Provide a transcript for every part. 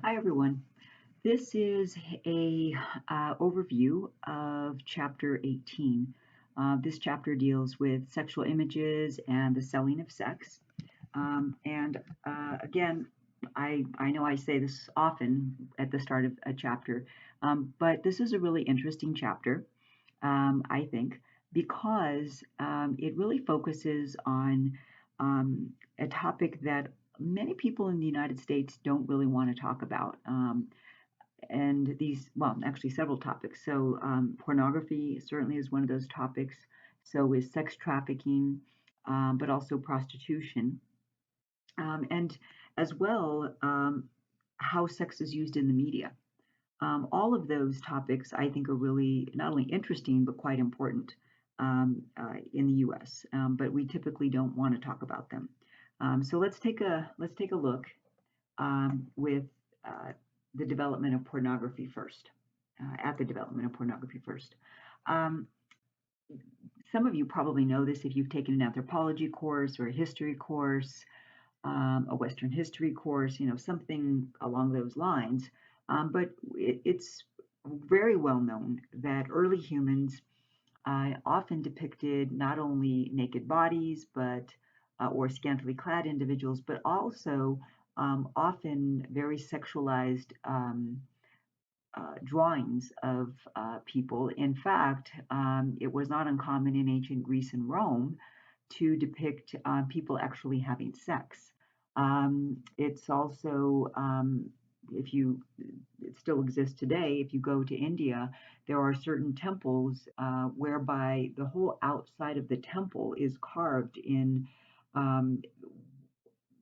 Hi, everyone. This is a overview of Chapter 18. This chapter deals with sexual images and the selling of sex. And again, I know I say this often at the start of a chapter, but this is a really interesting chapter, I think, because it really focuses on a topic that many people in the United States don't really want to talk about. And these, well, actually several topics. So pornography certainly is one of those topics. So is sex trafficking, but also prostitution, and as well how sex is used in the media. All of those topics I think are really not only interesting but quite important in the U.S. But we typically don't want to talk about them. So let's take a look with uh, the development of pornography first, at the development of pornography first. Um, some of you probably know this if you've taken an anthropology course or a history course, a Western history course, something along those lines. But it's very well known that early humans often depicted not only naked bodies, but or scantily clad individuals, but also often very sexualized drawings of people. In fact, it was not uncommon in ancient Greece and Rome to depict people actually having sex. It's also, if you, it still exists today. If you go to India, there are certain temples whereby the whole outside of the temple is carved in um,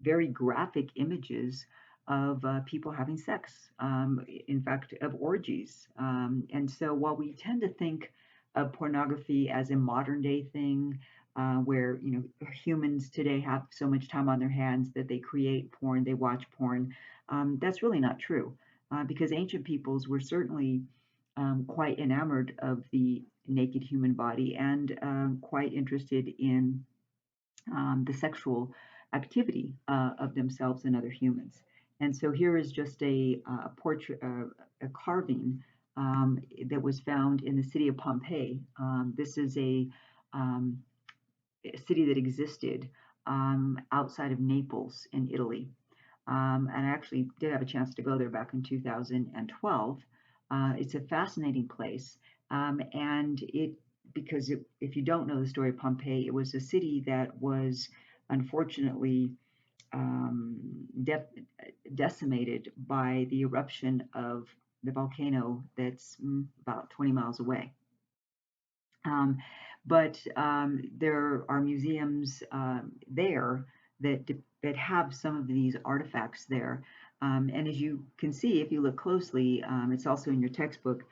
very graphic images of people having sex, in fact, of orgies. And so while we tend to think of pornography as a modern day thing, where humans today have so much time on their hands that they create porn, they watch porn, that's really not true, because ancient peoples were certainly quite enamored of the naked human body and quite interested in the sexual activity of themselves and other humans. And so here is just a portrait, a carving that was found in the city of Pompeii. This is um, a city that existed outside of Naples in Italy. And I actually did have a chance to go there back in 2012. It's a fascinating place. And because if you don't know the story of Pompeii, it was a city that was unfortunately um, de- decimated by the eruption of the volcano that's about 20 miles away. Um, but there are museums there that have some of these artifacts there. And as you can see, if you look closely, it's also in your textbook.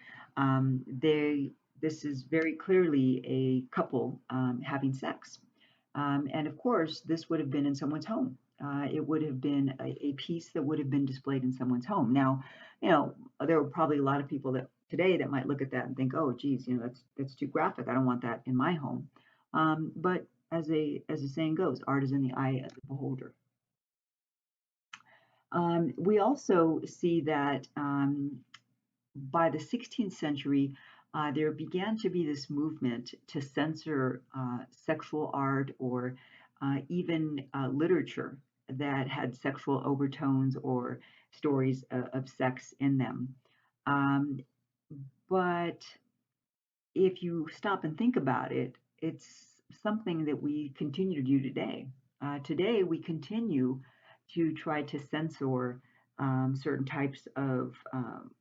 This is very clearly a couple having sex. And of course, this would have been in someone's home. It would have been a piece that would have been displayed in someone's home. Now, there are probably a lot of people that today that might look at that and think, "Oh, geez, that's too graphic. I don't want that in my home." But as the saying goes, art is in the eye of the beholder. We also see that by the 16th century, there began to be this movement to censor sexual art or even literature that had sexual overtones or stories of sex in them. Um, but if you stop and think about it, it's something that we continue to do today. Today, we continue to try to censor certain types of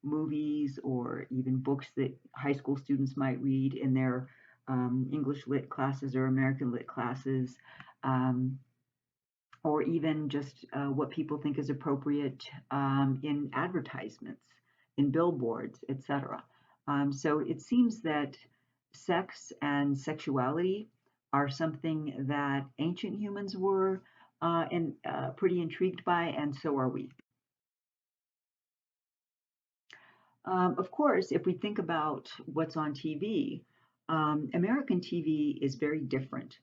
movies or even books that high school students might read in their English lit classes or American lit classes, um, or even just what people think is appropriate in advertisements, in billboards, etc. So it seems that sex and sexuality are something that ancient humans were and pretty intrigued by, and so are we. Of course, if we think about what's on TV, American TV is very different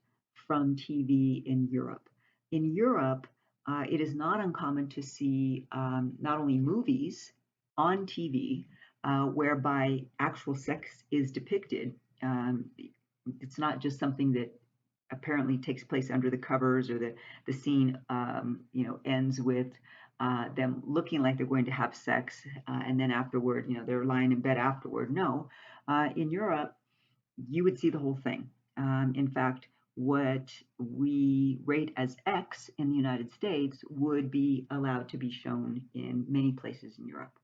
from TV in Europe. In Europe, it is not uncommon to see not only movies on TV whereby actual sex is depicted. Um, it's not just something that apparently takes place under the covers, or the scene ends with them looking like they're going to have sex, and then afterward, they're lying in bed afterward. No, in Europe, you would see the whole thing. In fact, what we rate as X in the United States would be allowed to be shown in many places in Europe.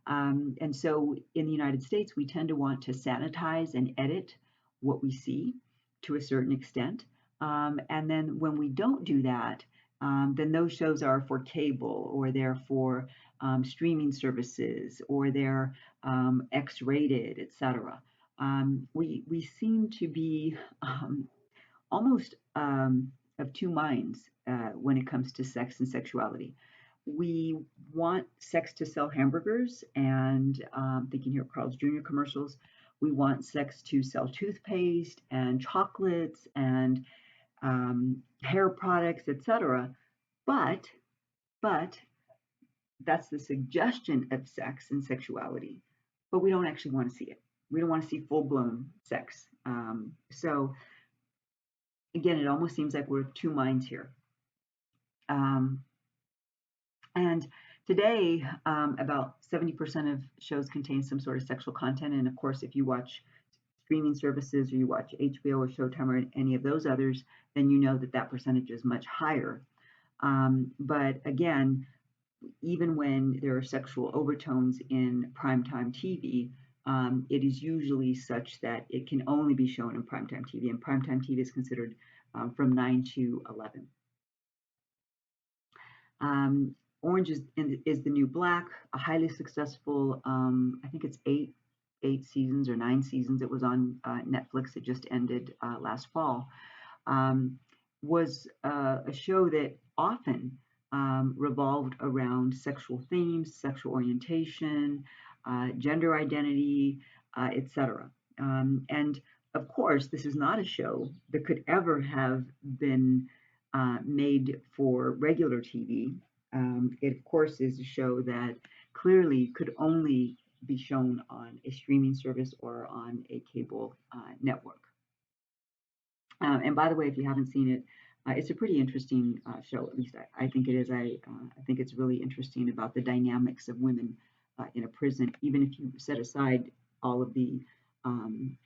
And so in the United States, we tend to want to sanitize and edit what we see to a certain extent. And then when we don't do that, then those shows are for cable, or they're for streaming services, or they're X-rated, etc. We seem to be almost of two minds when it comes to sex and sexuality. We want sex to sell hamburgers, and thinking here of Carl's Jr. commercials. We want sex to sell toothpaste and chocolates and hair products, etc. But but that's the suggestion of sex and sexuality. But we don't actually want to see it. We don't want to see full blown sex. So again, it almost seems like we're of two minds here. Um, and today, about 70% of shows contain some sort of sexual content. And of course, if you watch streaming services, or you watch HBO or Showtime or any of those others, then you know that that percentage is much higher. But again, even when there are sexual overtones in primetime TV, it is usually such that it can only be shown in primetime TV, and primetime TV is considered from 9 to 11. Um, Orange is the New Black, a highly successful, I think it's eight seasons or 9 seasons. It was on Netflix. It just ended last fall. Was a show that often revolved around sexual themes, sexual orientation, gender identity, etc. And of course, this is not a show that could ever have been made for regular TV. It, of course, is a show that clearly could only be shown on a streaming service or on a cable network. And by the way, if you haven't seen it, it's a pretty interesting show. At least I think it is. I think it's really interesting about the dynamics of women in a prison, even if you set aside all of um,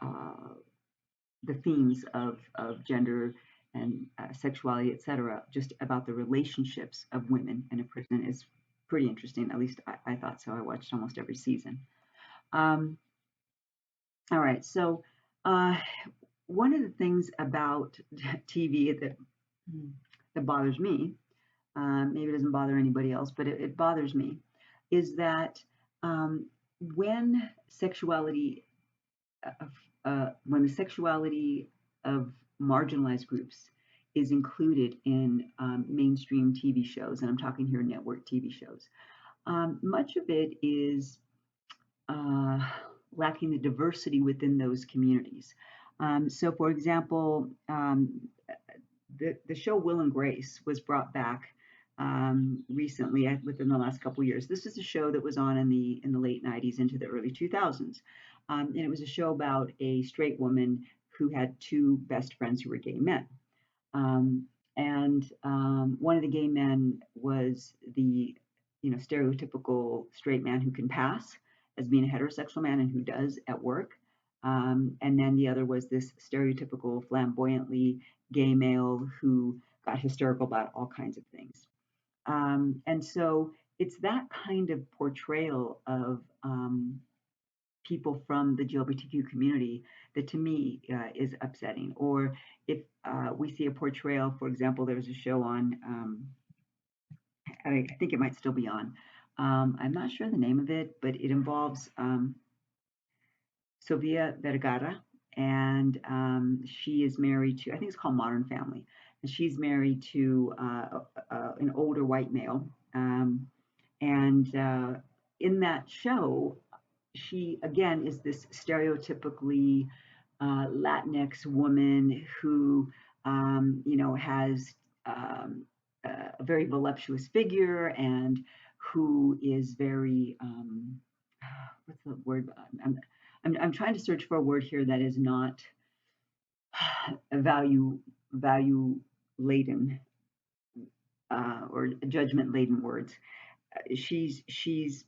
uh, the themes of gender and sexuality, etc. Just about the relationships of women in a prison is pretty interesting. At least I thought so. I watched almost every season. Um, all right, so uh, one of the things about TV that bothers me, maybe it doesn't bother anybody else, but it bothers me, is that um, when sexuality, when the sexuality of marginalized groups is included in mainstream TV shows, and I'm talking here network TV shows, much of it is uh, lacking the diversity within those communities. So, for example, the show Will and Grace was brought back recently, within the last couple of years. This is a show that was on in the late 90s into the early 2000s, and it was a show about a straight woman who had two best friends who were gay men. Um, and one of the gay men was the stereotypical straight man who can pass as being a heterosexual man and who does at work. And then the other was this stereotypical flamboyantly gay male who got hysterical about all kinds of things. And so it's that kind of portrayal of people from the GLBTQ community that to me is upsetting. Or if we see a portrayal, for example, there's a show on, I think it might still be on. I'm not sure the name of it, but it involves Sofia Vergara, and she is married to, I think it's called Modern Family, and she's married to an older white male. And in that show, she again is this stereotypically Latinx woman who, has um, a very voluptuous figure and who is very what's the word? I'm trying to search for a word here that is not value laden or judgment laden words. She's she's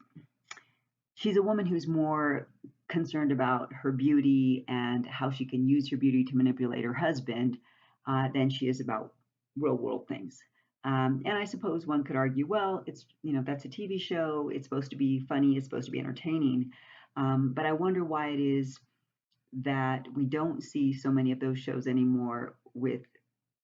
she's a woman who's more concerned about her beauty and how she can use her beauty to manipulate her husband than she is about real world things. And I suppose one could argue, well, it's that's a TV show. It's supposed to be funny. It's supposed to be entertaining. But I wonder why it is that we don't see so many of those shows anymore with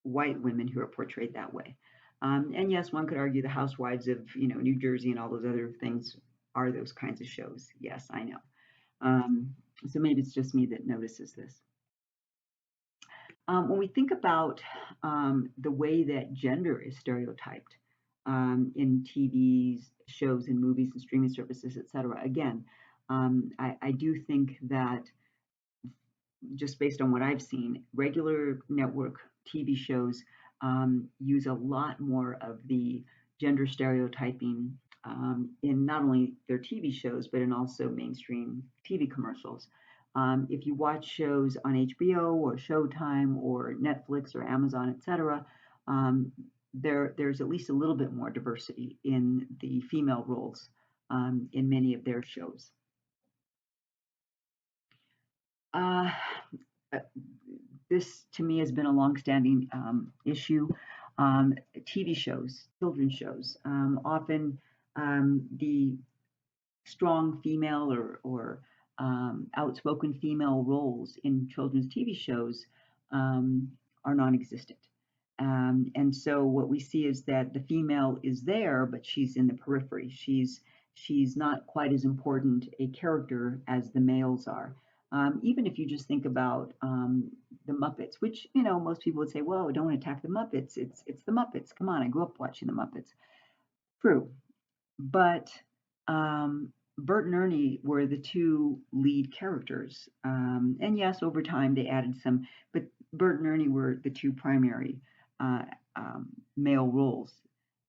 white women who are portrayed that way. And yes, one could argue the Housewives of New Jersey and all those other things are those kinds of shows. Yes, I know. Um, so maybe it's just me that notices this. When we think about the way that gender is stereotyped in TVs, shows, and movies and streaming services, etc., again, I do think that just based on what I've seen, regular network TV shows use a lot more of the gender stereotyping in not only their TV shows, but in also mainstream TV commercials. If you watch shows on HBO or Showtime or Netflix or Amazon, etc., there's at least a little bit more diversity in the female roles in many of their shows. Uh, uh, this to me has been a longstanding issue. TV shows, children's shows, often the strong female or outspoken female roles in children's TV shows are non-existent. And so what we see is that the female is there, but she's in the periphery. She's not quite as important a character as the males are. Even if you just think about the Muppets, which most people would say, "Whoa, don't attack the Muppets. It's the Muppets. Come on, I grew up watching the Muppets." True, but Bert and Ernie were the two lead characters, and yes, over time they added some, but Bert and Ernie were the two primary uh, male roles,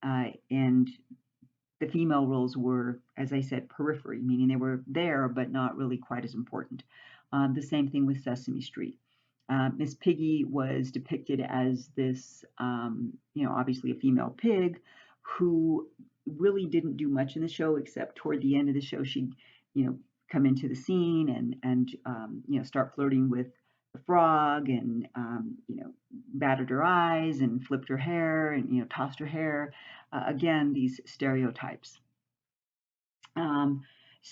and the female roles were, as I said, periphery, meaning they were there but not really quite as important. The same thing with Sesame Street. Miss Piggy was depicted as this, obviously a female pig who really didn't do much in the show except toward the end of the show she'd, come into the scene and start flirting with the frog and batted her eyes and flipped her hair and tossed her hair. Again, these stereotypes. Um,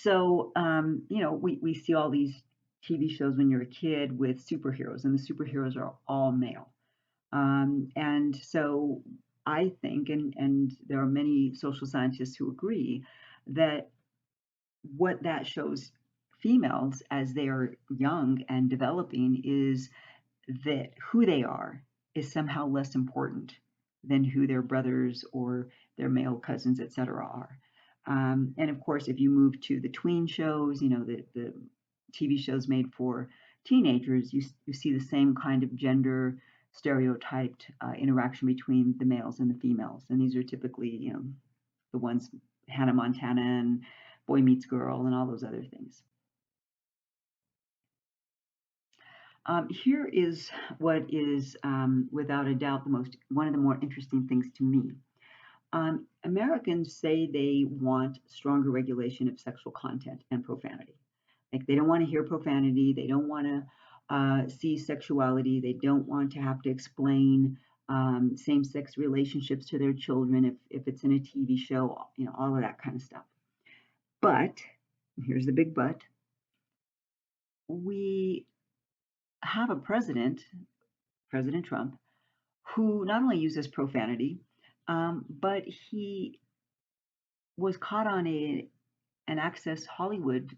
we see all these TV shows when you're a kid with superheroes, and the superheroes are all male. And so I think, and there are many social scientists who agree, that what that shows females as they are young and developing is that who they are is somehow less important than who their brothers or their male cousins, etc., are. And of course, if you move to the tween shows, the TV shows made for teenagers, you see the same kind of gender stereotyped interaction between the males and the females. And these are typically, the ones Hannah Montana and Boy Meets Girl and all those other things. Here is what is, without a doubt, one of the more interesting things to me. Americans say they want stronger regulation of sexual content and profanity. Like they don't want to hear profanity, they don't want to see sexuality, they don't want to have to explain same-sex relationships to their children if it's in a TV show, all of that kind of stuff. But here's the big but: we have a president, President Trump, who not only uses profanity, but he was caught on an Access Hollywood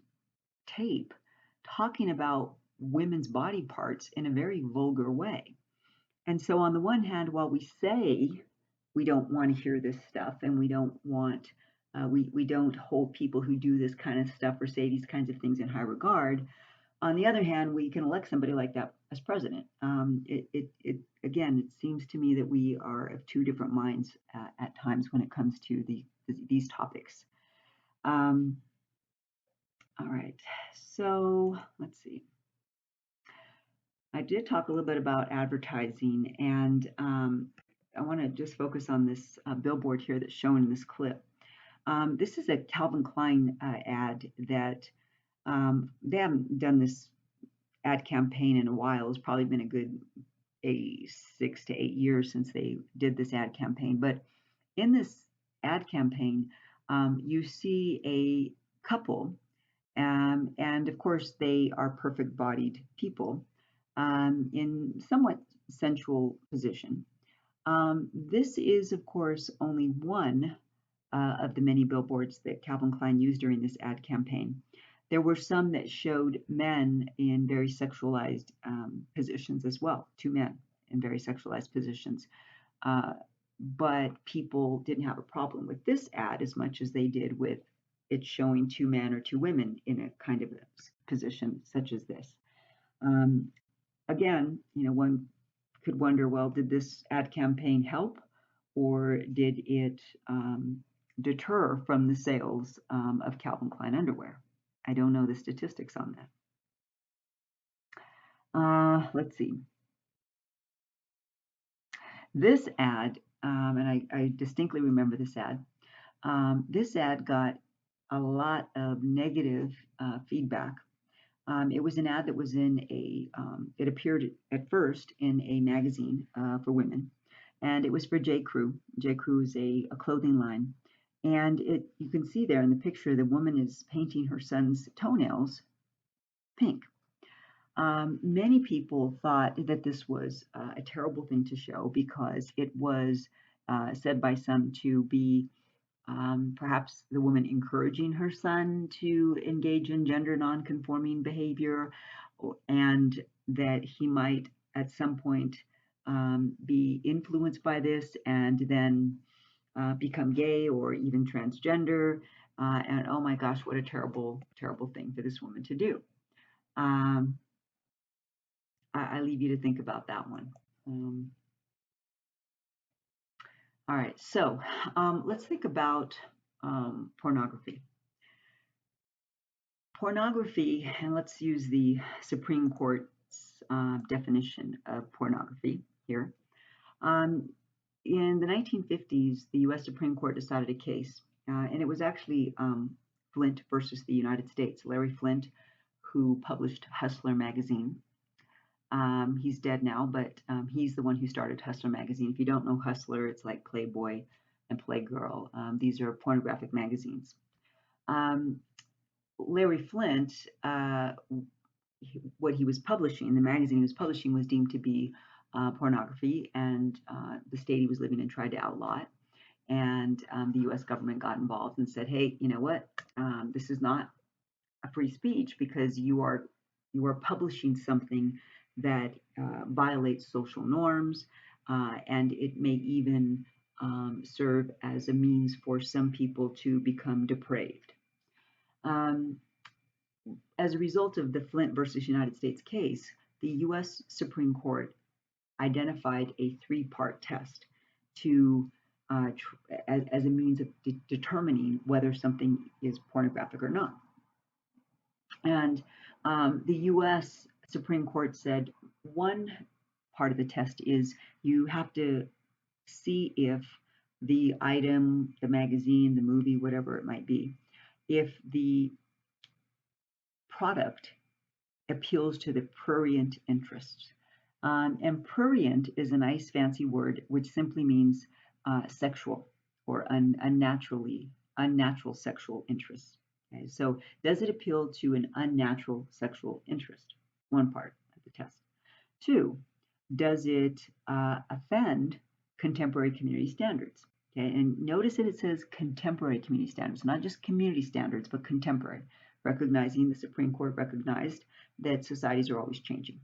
tape talking about women's body parts in a very vulgar way. And so, on the one hand, while we say we don't want to hear this stuff and we don't want, we don't hold people who do this kind of stuff or say these kinds of things in high regard, On the other hand, we can elect somebody like that as president. Again, it seems to me that we are of two different minds at times when it comes to these topics. All right, so let's see. I did talk a little bit about advertising, and I want to just focus on this billboard here that's shown in this clip. This is a Calvin Klein ad that they haven't done this ad campaign in a while. It's probably been a good 6 to 8 years since they did this ad campaign. But in this ad campaign, you see a couple, and of course, they are perfect bodied people in somewhat sensual position. This is, of course, only one of the many billboards that Calvin Klein used during this ad campaign. There were some that showed men in very sexualized positions as well, two men in very sexualized positions. But people didn't have a problem with this ad as much as they did with it showing two men or two women in a kind of a position such as this. Again, one could wonder, well, did this ad campaign help, or did it deter from the sales of Calvin Klein underwear? I don't know the statistics on that. Let's see. This ad, and I distinctly remember this ad. This ad got a lot of negative feedback. It was an ad that was in it appeared at first in a magazine for women, and it was for J. Crew. J. Crew is a clothing line, and you can see there in the picture the woman is painting her son's toenails pink. Many people thought that this was a terrible thing to show because it was said by some to be perhaps the woman encouraging her son to engage in gender nonconforming behavior, and that he might at some point be influenced by this and then become gay or even transgender. And oh my gosh, what a terrible, terrible thing for this woman to do. I leave you to think about that one. All right, so let's think about pornography. Pornography, and let's use the Supreme Court's definition of pornography here. In the 1950s, the US Supreme Court decided a case, and it was actually Flint versus the United States. Larry Flint, who published Hustler magazine. He's dead now, but he's the one who started Hustler magazine. If you don't know Hustler, it's like Playboy and Playgirl. These are pornographic magazines. Larry Flint, what he was publishing, the magazine he was publishing, was deemed to be pornography, and the state he was living in tried to outlaw it. And the U.S. government got involved and said, "Hey, you know what? This is not a free speech because you are publishing something that violates social norms, and it may even serve as a means for some people to become depraved." As a result of the Flint versus United States case, the U.S. Supreme Court identified a three-part test to as a means of determining whether something is pornographic or not. And the U.S. Supreme Court said one part of the test is you have to see if the item, the magazine, the movie, whatever it might be, if the product appeals to the prurient interests. And prurient is a nice fancy word which simply means sexual or unnatural sexual interests. Okay, so does it appeal to an unnatural sexual interest? One part of the test. Two, does it offend contemporary community standards? Okay, and notice that it says contemporary community standards, not just community standards, but contemporary, recognizing the Supreme Court recognized that societies are always changing.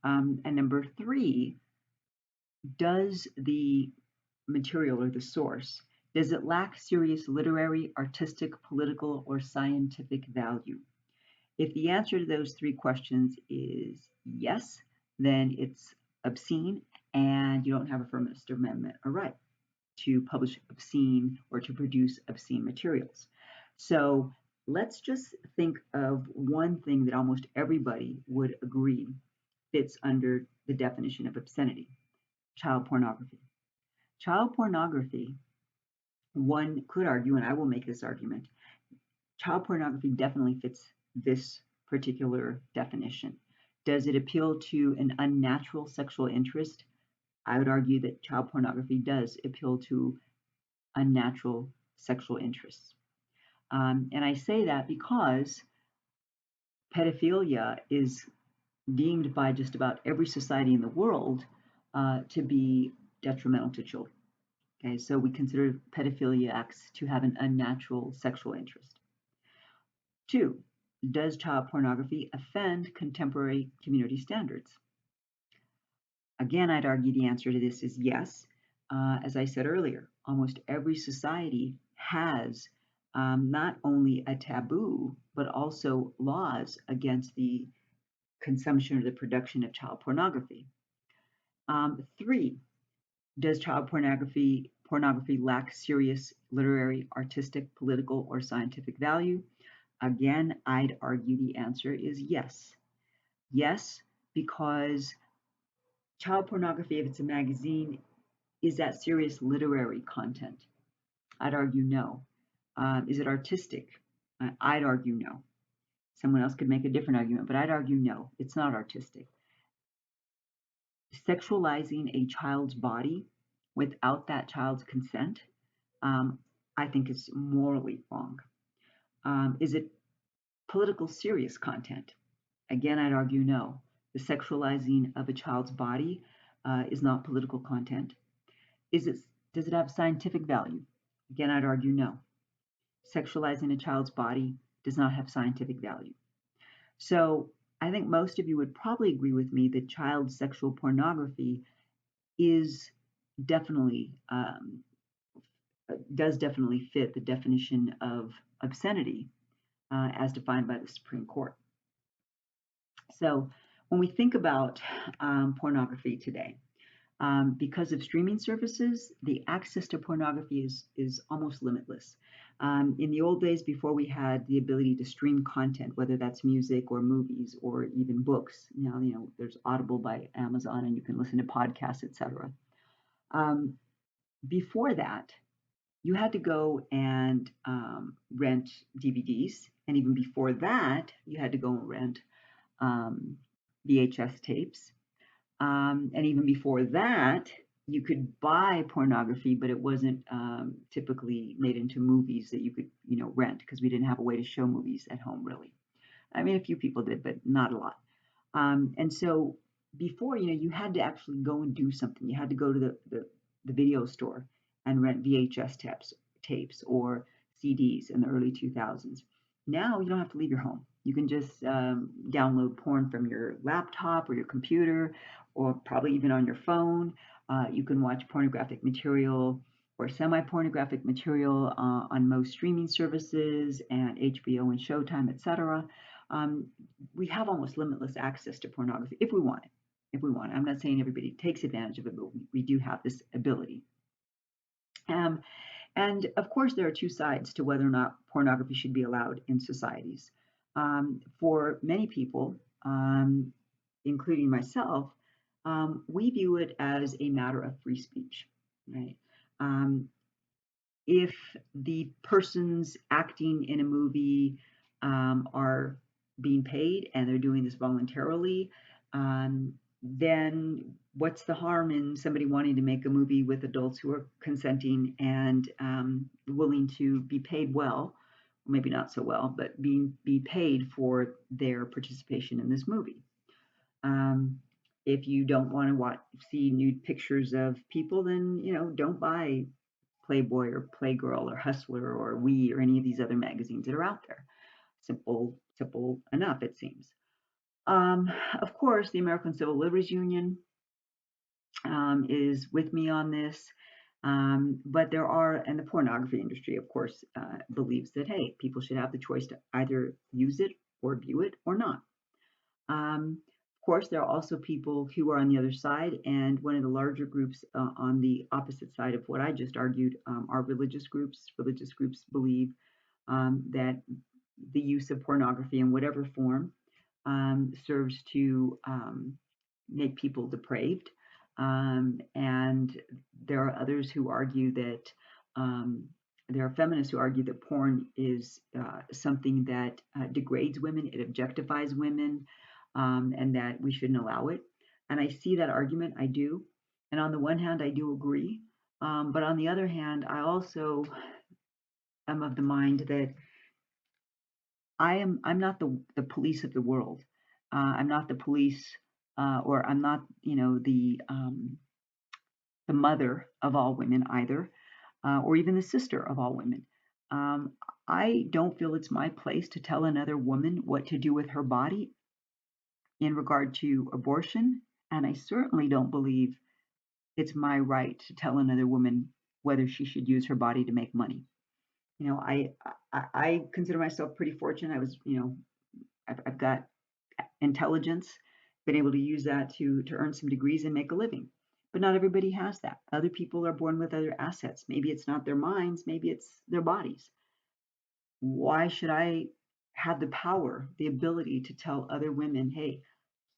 And number three, does the material or the source, does it lack serious literary, artistic, political, or scientific value? If the answer to those three questions is yes, then it's obscene and you don't have a First Amendment a right to publish obscene or to produce obscene materials. So let's just think of one thing that almost everybody would agree fits under the definition of obscenity: child pornography. Child pornography, one could argue, and I will make this argument, child pornography definitely fits this particular definition. Does it appeal to an unnatural sexual interest? I would argue that child pornography does appeal to unnatural sexual interests. And I say that because pedophilia is deemed by just about every society in the world to be detrimental to children. Okay, so we consider pedophilia acts to have an unnatural sexual interest. Two, does child pornography offend contemporary community standards? Again, I'd argue the answer to this is yes. As I said earlier, almost every society has not only a taboo, but also laws against the consumption or the production of child pornography. Three, does child pornography lack serious literary, artistic, political, or scientific value? Again, I'd argue the answer is yes. Yes, because child pornography, if it's a magazine, is that serious literary content? I'd argue no. Is it artistic? I'd argue no. Someone else could make a different argument, but I'd argue no, it's not artistic. Sexualizing a child's body without that child's consent, I think is morally wrong. Is it political serious content? Again, I'd argue no. The sexualizing of a child's body is not political content. Does it have scientific value? Again, I'd argue no. Sexualizing a child's body does not have scientific value. So I think most of you would probably agree with me that child sexual pornography is definitely does definitely fit the definition of obscenity as defined by the Supreme Court. So when we think about pornography today, because of streaming services, the access to pornography is almost limitless. In the old days, before we had the ability to stream content, whether that's music or movies or even books, now there's Audible by Amazon, and you can listen to podcasts, etc. Before that, you had to go and rent DVDs, and even before that, you had to go and rent VHS tapes. And even before that, you could buy pornography, but it wasn't typically made into movies that you could, rent, because we didn't have a way to show movies at home, really. I mean, a few people did, but not a lot. And so before, you had to actually go and do something. You had to go to the video store and rent VHS tapes or CDs in the early 2000s. Now you don't have to leave your home. You can just download porn from your laptop or your computer, or probably even on your phone. You can watch pornographic material or semi-pornographic material on most streaming services and HBO and Showtime, etc. We have almost limitless access to pornography if we want it. If we want it. I'm not saying everybody takes advantage of it, but we do have this ability. And of course, there are two sides to whether or not pornography should be allowed in societies. For many people, including myself, we view it as a matter of free speech, right? If the persons acting in a movie are being paid and they're doing this voluntarily, then what's the harm in somebody wanting to make a movie with adults who are consenting and willing to be paid well, maybe not so well, but be paid for their participation in this movie? If you don't want to see nude pictures of people, then don't buy Playboy or Playgirl or Hustler or We or any of these other magazines that are out there. Simple enough, it seems. Of course, the American Civil Liberties Union is with me on this, but and the pornography industry, of course, believes that, hey, people should have the choice to either use it or view it or not. Of course, there are also people who are on the other side, and one of the larger groups on the opposite side of what I just argued are religious groups. Religious groups believe that the use of pornography in whatever form serves to make people depraved. And there are others who argue that there are feminists who argue that porn is something that degrades women, it objectifies women, and that we shouldn't allow it. And I see that argument, I do. And on the one hand, I do agree. But on the other hand, I also am of the mind that I'm not the police of the world. I'm not the police, or I'm not, the mother of all women either, or even the sister of all women. Um, I don't feel it's my place to tell another woman what to do with her body in regard to abortion, and I certainly don't believe it's my right to tell another woman whether she should use her body to make money. You know, I consider myself pretty fortunate. I've got intelligence, been able to use that to earn some degrees and make a living. But not everybody has that. Other people are born with other assets. Maybe it's not their minds, maybe it's their bodies. Why should I have the power, the ability to tell other women, hey,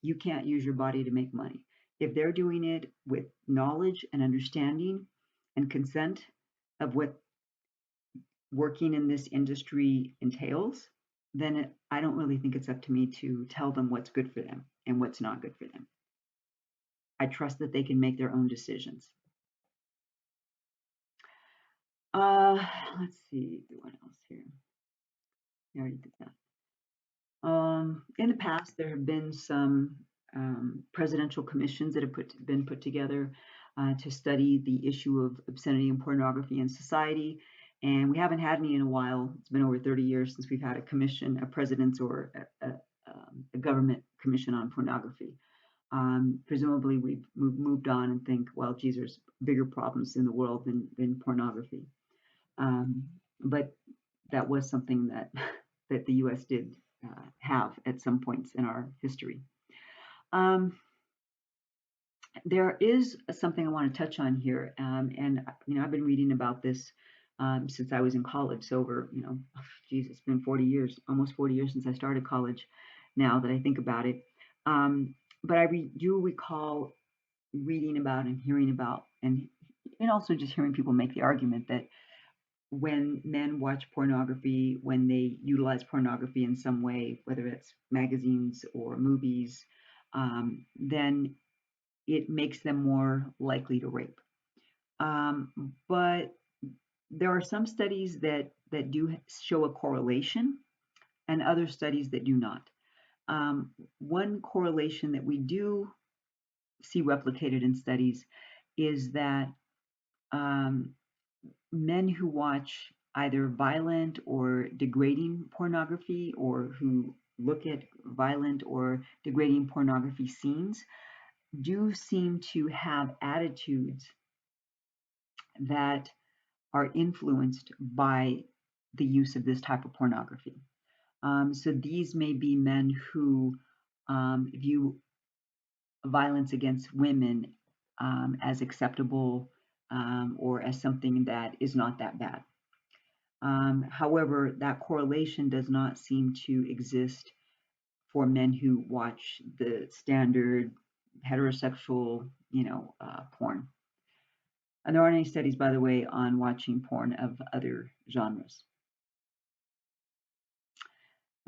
you can't use your body to make money? If they're doing it with knowledge and understanding and consent of what working in this industry entails, then I don't really think it's up to me to tell them what's good for them and what's not good for them. I trust that they can make their own decisions. Uh, let's see, what else here? I already did that. In the past, there have been some presidential commissions that have been put together to study the issue of obscenity and pornography in society. And we haven't had any in a while. It's been over 30 years since we've had a commission, a president's or a government commission on pornography. Presumably, we've moved on and think, well, geez, there's bigger problems in the world than pornography. But that was something that that the U.S. did have at some points in our history. Um, there is something I want to touch on here, and I've been reading about this since I was in college. So over, geez, it's been 40 years, almost 40 years since I started college. Now that I think about it, but I do recall reading about and hearing about, and also just hearing people make the argument that when men watch pornography, when they utilize pornography in some way, whether it's magazines or movies, then it makes them more likely to rape. But there are some studies that do show a correlation, and other studies that do not. One correlation that we do see replicated in studies is that um, men who watch either violent or degrading pornography, or who look at violent or degrading pornography scenes, do seem to have attitudes that are influenced by the use of this type of pornography. So these may be men who view violence against women as acceptable, or as something that is not that bad. However, that correlation does not seem to exist for men who watch the standard heterosexual, porn. And there aren't any studies, by the way, on watching porn of other genres.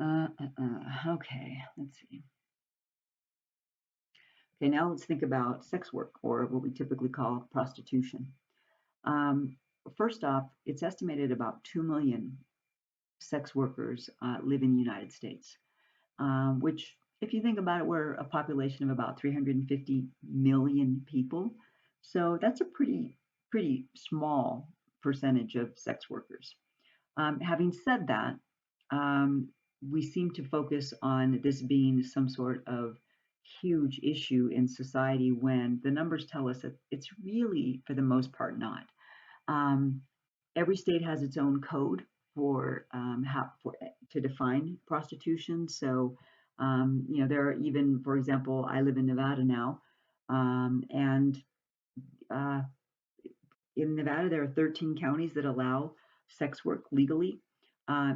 Okay, let's see. Okay, now let's think about sex work, or what we typically call prostitution. Um, First off, it's estimated about 2 million sex workers live in the United States, which, if you think about it, we're a population of about 350 million people. So that's a pretty small percentage of sex workers. Having said that, um, we seem to focus on this being some sort of huge issue in society when the numbers tell us that it's really, for the most part, not. Um, every state has its own code, for to define prostitution. So, there are even, for example, I live in Nevada now, and uh, in Nevada there are 13 counties that allow sex work legally.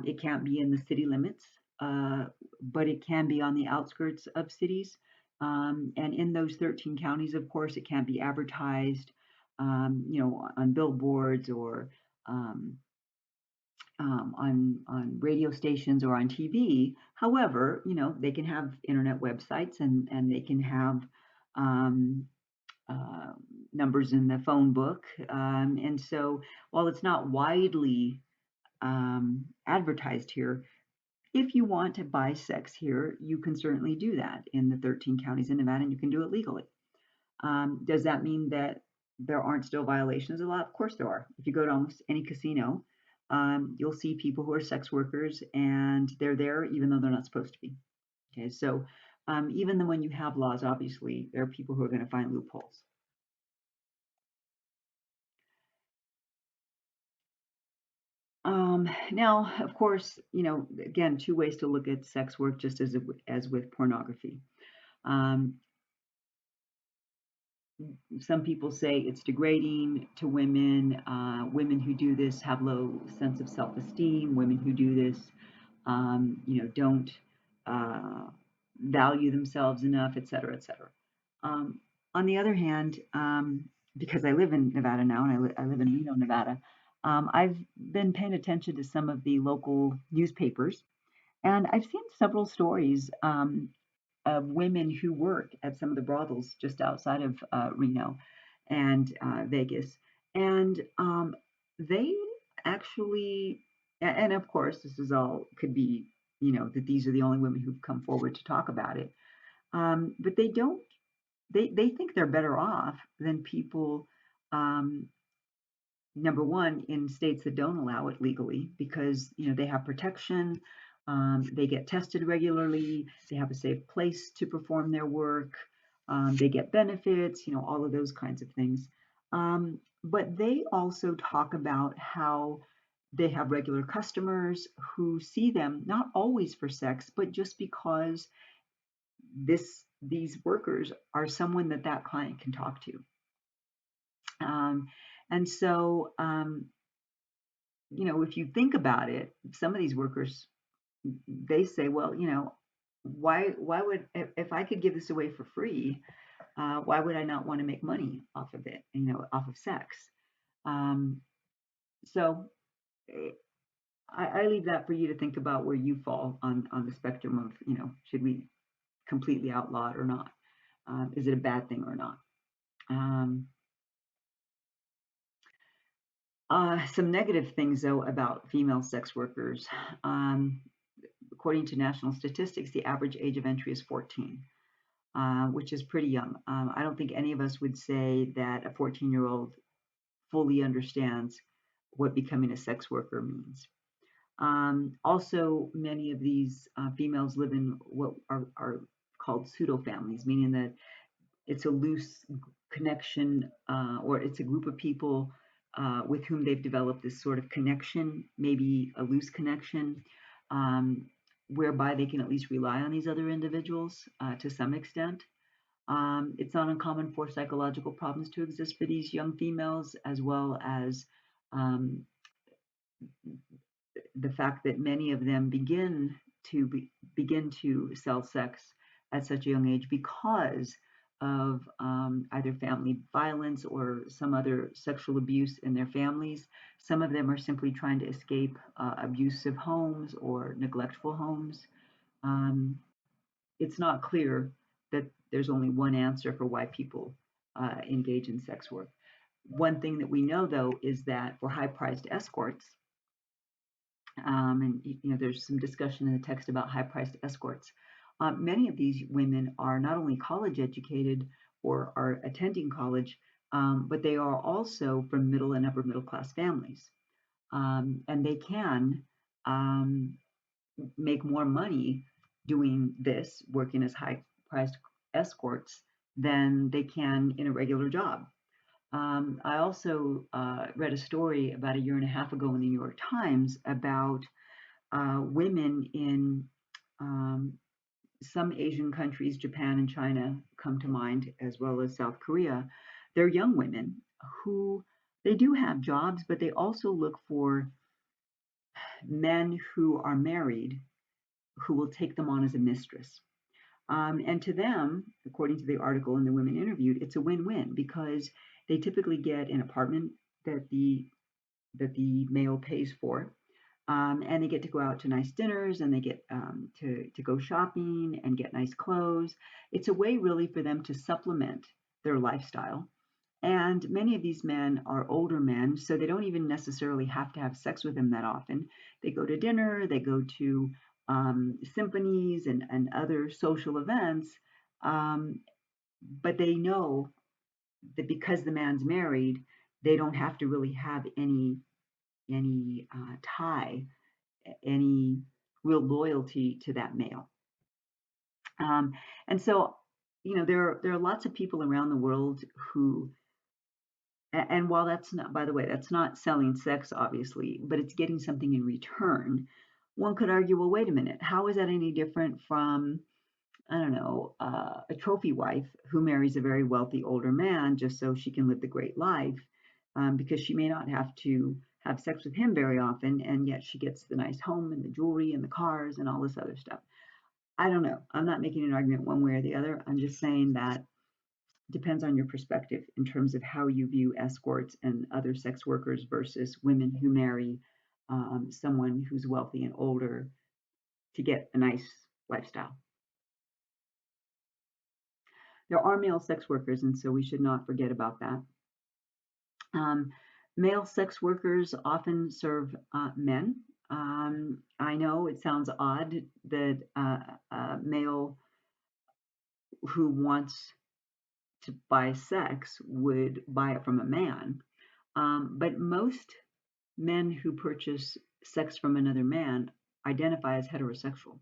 It can't be in the city limits, uh, but it can be on the outskirts of cities. And in those 13 counties, of course, it can't be advertised, on billboards or um, on radio stations or on TV. However, they can have internet websites and they can have um, uh, numbers in the phone book. And so, while it's not widely advertised here, if you want to buy sex here, you can certainly do that in the 13 counties in Nevada, and you can do it legally. Does that mean that there aren't still violations of the law? Of course there are. If you go to almost any casino, you'll see people who are sex workers and they're there even though they're not supposed to be. Okay, so even then when you have laws, obviously there are people who are going to find loopholes. Now, of course, again, two ways to look at sex work, just as with pornography. Um, some people say it's degrading to women. Women who do this have low sense of self-esteem. Women who do this, don't uh, value themselves enough, et cetera, et cetera. Um, on the other hand, because I live in Nevada now and I live in Reno, Nevada, I've been paying attention to some of the local newspapers, and I've seen several stories of women who work at some of the brothels just outside of Reno and Vegas. And they actually, and of course, this is all could be, that these are the only women who've come forward to talk about it. But they don't, they think they're better off than people, um, number one, in states that don't allow it legally because, they have protection. They get tested regularly. They have a safe place to perform their work. They get benefits, all of those kinds of things. But they also talk about how they have regular customers who see them not always for sex, but just because these workers are someone that client can talk to. Um, and so, if you think about it, some of these workers, they say, well, why would, if I could give this away for free, why would I not want to make money off of it, off of sex? Um, so eh, I leave that for you to think about where you fall on the spectrum of, should we completely outlaw it or not? Is it a bad thing or not? Um, some negative things, though, about female sex workers. Um, According to national statistics, the average age of entry is 14, which is pretty young. I don't think any of us would say that a 14-year-old fully understands what becoming a sex worker means. Also, many of these females live in what are called pseudo families, meaning that it's a loose connection or it's a group of people with whom they've developed this sort of connection, maybe a loose connection, um, whereby they can at least rely on these other individuals to some extent. It's not uncommon for psychological problems to exist for these young females, as well as um, the fact that many of them begin to sell sex at such a young age because of either family violence or some other sexual abuse in their families. Some of them are simply trying to escape abusive homes or neglectful homes. Um, it's not clear that there's only one answer for why people engage in sex work. One thing that we know, though, is that for high-priced escorts, and there's some discussion in the text about high-priced escorts. Many of these women are not only college educated or are attending college, but they are also from middle and upper middle class families, and they can um, make more money doing this, working as high-priced escorts, than they can in a regular job. I also read a story about a year and a half ago in the New York Times about women in um, some Asian countries, Japan and China come to mind, as well as South Korea. They're young women who they do have jobs, but they also look for men who are married who will take them on as a mistress. And to them, according to the article and the women interviewed, it's a win-win because they typically get an apartment that the male pays for, and they get to go out to nice dinners and they get to go shopping and get nice clothes. It's a way really for them to supplement their lifestyle. And many of these men are older men, so they don't even necessarily have to have sex with them that often. They go to dinner, they go to symphonies and other social events, um, but they know that because the man's married, they don't have to really have any tie, any real loyalty to that male. Um, and so, there are lots of people around the world who, and while that's not, by the way, that's not selling sex, obviously, but it's getting something in return. One could argue, well, wait a minute, how is that any different from, I don't know, a trophy wife who marries a very wealthy older man just so she can live the great life, because she may not have to have sex with him very often, and yet she gets the nice home and the jewelry and the cars and all this other stuff. I don't know. I'm not making an argument one way or the other. I'm just saying that depends on your perspective in terms of how you view escorts and other sex workers versus women who marry someone who's wealthy and older to get a nice lifestyle. There are male sex workers, and so we should not forget about that. Um, Male sex workers often serve men. I know it sounds odd that a male who wants to buy sex would buy it from a man, but most men who purchase sex from another man identify as heterosexual.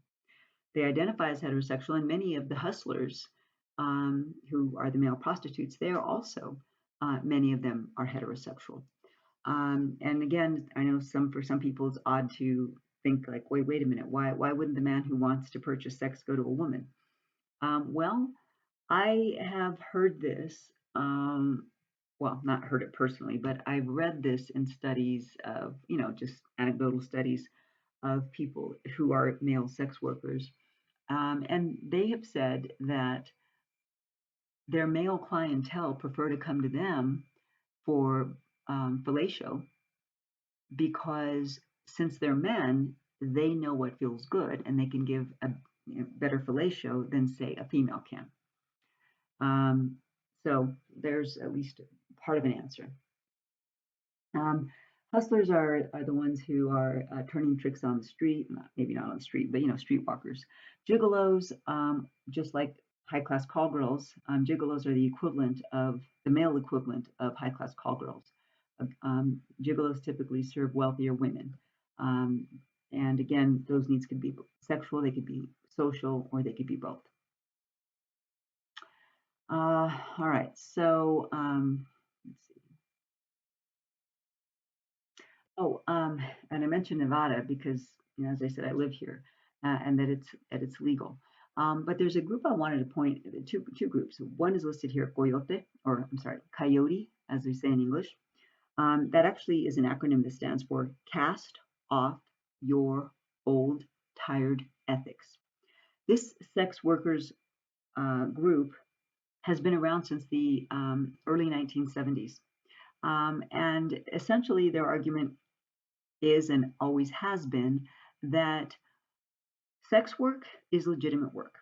They identify as heterosexual, and many of the hustlers who are the male prostitutes, they are also, many of them are heterosexual. And again, I know for some people it's odd to think like, wait a minute, why wouldn't the man who wants to purchase sex go to a woman? Well, I have heard this, well, not heard it personally, but I've read this in studies of, just anecdotal studies of people who are male sex workers. And they have said that their male clientele prefer to come to them for fellatio because since they're men, they know what feels good and they can give a better fellatio than, say, a female can. Um, so there's at least part of an answer. Um, Hustlers are the ones who are turning tricks on the street, maybe not on the street, but streetwalkers. Gigolos, just like high-class call girls, gigolos are the equivalent of the male equivalent of high-class call girls. Gigolos typically serve wealthier women, um, and again, those needs could be sexual, they could be social, or they could be both. All right, so let's see. Oh, and I mentioned Nevada because, as I said, I live here, and that it's legal. But there's a group I wanted to point two groups. One is listed here, Coyote, or I'm sorry, Coyote, as we say in English. That actually is an acronym that stands for Cast Off Your Old Tired Ethics. This sex workers group has been around since the early 1970s. And essentially, their argument is and always has been that sex work is legitimate work.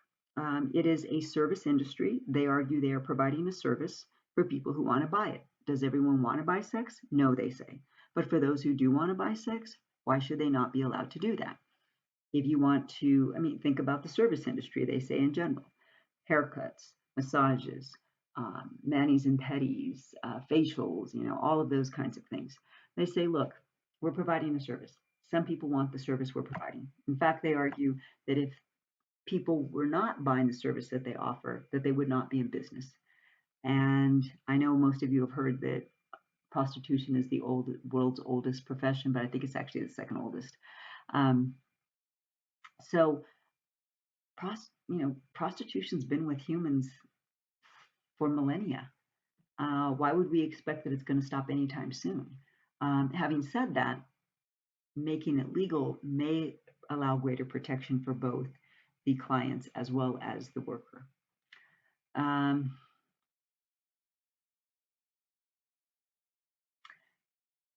It is a service industry. They argue they are providing a service for people who want to buy it. Does everyone want to buy sex? No, they say. But for those who do want to buy sex, why should they not be allowed to do that? If you want to, I mean, think about the service industry, they say in general haircuts, massages, manis and pedis, facials, all of those kinds of things. They say, look, we're providing a service. Some people want the service we're providing. In fact, they argue that if people were not buying the service that they offer, that they would not be in business. And I know most of you have heard that prostitution is the world's oldest profession, but I think it's actually the second oldest. Um, so, prostitution's been with humans for millennia. Why would we expect that it's going to stop anytime soon? Having said that, making it legal may allow greater protection for both the clients as well as the worker. Um,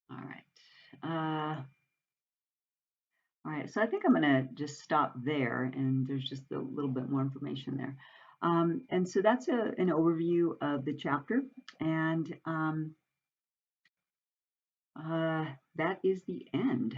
all right. All right, so I think I'm going to just stop there, and there's just a little bit more information there. And so that's an overview of the chapter, and that is the end.